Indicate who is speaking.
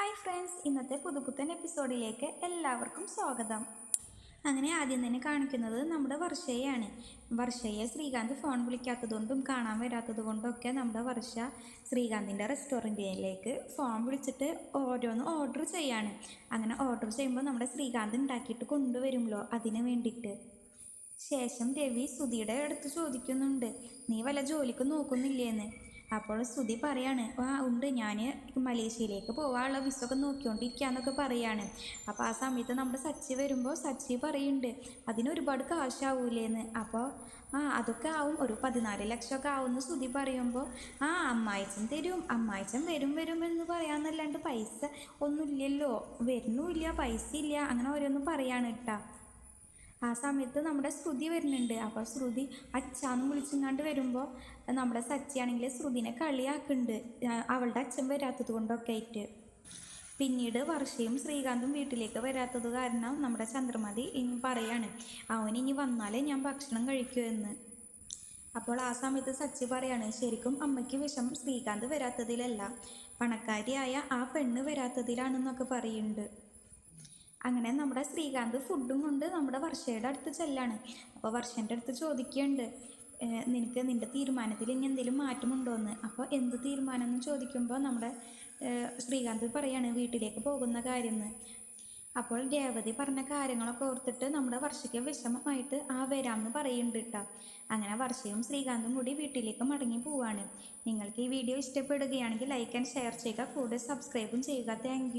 Speaker 1: Hi friends, ഇന്നത്തെ പുതുപുത്തൻ എപ്പിസോഡിലേക്ക് എല്ലാവർക്കും സ്വാഗതം. അങ്ങനെ ആദ്യം തന്നെ കാണിക്കുന്നത് നമ്മുടെ വർഷയെയാണ്. വർഷയെ ശ്രീകാന്ത് ഫോൺ വിളിക്കാത്തതുകൊണ്ടും കാണാൻ വരാത്തത് കൊണ്ടൊക്കെ നമ്മുടെ വർഷ ശ്രീകാന്തിൻ്റെ റെസ്റ്റോറൻറ്റിലേക്ക് ഫോൺ വിളിച്ചിട്ട് ഓരോന്ന് ഓർഡർ ചെയ്യാണ്. അങ്ങനെ ഓർഡർ ചെയ്യുമ്പോൾ നമ്മുടെ ശ്രീകാന്ത് ഉണ്ടാക്കിയിട്ട് കൊണ്ടുവരുമല്ലോ, അതിന് വേണ്ടിയിട്ട്. ശേഷം രവി സുധിയുടെ അടുത്ത് ചോദിക്കുന്നുണ്ട്, നീ വല്ല ജോലിക്ക് നോക്കുന്നില്ലേന്ന്. അപ്പോൾ സുധി പറയാണ്, ഉണ്ട്, ഞാൻ മലേഷ്യയിലേക്ക് പോകാനുള്ള വിസൊക്കെ നോക്കിക്കൊണ്ടിരിക്കുകയെന്നൊക്കെ പറയാണ്. അപ്പോൾ ആ സമയത്ത് നമ്മുടെ സച്ചി വരുമ്പോൾ സച്ചി പറയുന്നുണ്ട്, അതിനൊരുപാട് കാശാവൂലേന്ന്. അപ്പോൾ അതൊക്കെ ആവും, ഒരു 14 ലക്ഷമൊക്കെ ആവുമെന്ന് സുധി പറയുമ്പോൾ അമ്മായിച്ചൻ തരും, അമ്മായിച്ചൻ വരും എന്ന് പറയാമെന്നല്ലാണ്ട് പൈസ ഒന്നുമില്ലല്ലോ, വരുന്നുമില്ല, പൈസ ഇല്ല, അങ്ങനെ ഓരോന്നും പറയാണ് കേട്ടാ. ആ സമയത്ത് നമ്മുടെ ശ്രുതി വരുന്നുണ്ട്. അപ്പോൾ ശ്രുതി അച്ഛാന്ന് വിളിച്ചിങ്ങാണ്ട് വരുമ്പോൾ നമ്മുടെ സച്ചിയാണെങ്കിൽ ശ്രുതിനെ കളിയാക്കുന്നുണ്ട്, അവളുടെ അച്ഛൻ വരാത്തത് കൊണ്ടൊക്കെ ആയിട്ട്. പിന്നീട് വർഷയും ശ്രീകാന്തും വീട്ടിലേക്ക് വരാത്തത് കാരണം നമ്മുടെ ചന്ദ്രമതി ഇനി പറയാണ്, അവനിനി വന്നാലേ ഞാൻ ഭക്ഷണം കഴിക്കൂ എന്ന്. അപ്പോൾ ആ സമയത്ത് സച്ചി പറയാണ്, ശരിക്കും അമ്മയ്ക്ക് വിഷമം ശ്രീകാന്ത് വരാത്തതിലല്ല, പണക്കാരിയായ ആ പെണ്ണ് വരാത്തതിലാണെന്നൊക്കെ പറയുന്നുണ്ട്. അങ്ങനെ നമ്മുടെ ശ്രീകാന്ത് ഫുഡും കൊണ്ട് നമ്മുടെ വർഷയുടെ അടുത്ത് ചെല്ലാണ്. അപ്പോൾ വർഷേൻ്റെ അടുത്ത് ചോദിക്കുന്നുണ്ട്, നിനക്ക് നിൻ്റെ തീരുമാനത്തിൽ ഇനി എന്തെങ്കിലും മാറ്റമുണ്ടോയെന്ന്. അപ്പോൾ എന്ത് തീരുമാനം എന്ന് ചോദിക്കുമ്പോൾ നമ്മുടെ ശ്രീകാന്ത് പറയാണ്, വീട്ടിലേക്ക് പോകുന്ന കാര്യം എന്ന്. അപ്പോൾ രേവതി പറഞ്ഞ കാര്യങ്ങളൊക്കെ ഓർത്തിട്ട് നമ്മുടെ വർഷയ്ക്ക് വിഷമമായിട്ട് വരാമെന്ന് പറയുന്നുണ്ട് കേട്ടോ. അങ്ങനെ വർഷയും ശ്രീകാന്തും കൂടി വീട്ടിലേക്ക് മടങ്ങി പോവാണ്. നിങ്ങൾക്ക് ഈ വീഡിയോ ഇഷ്ടപ്പെടുകയാണെങ്കിൽ ലൈക്ക് ആൻഡ് ഷെയർ ചെയ്യുക, കൂടെ സബ്സ്ക്രൈബും ചെയ്യുക. താങ്ക്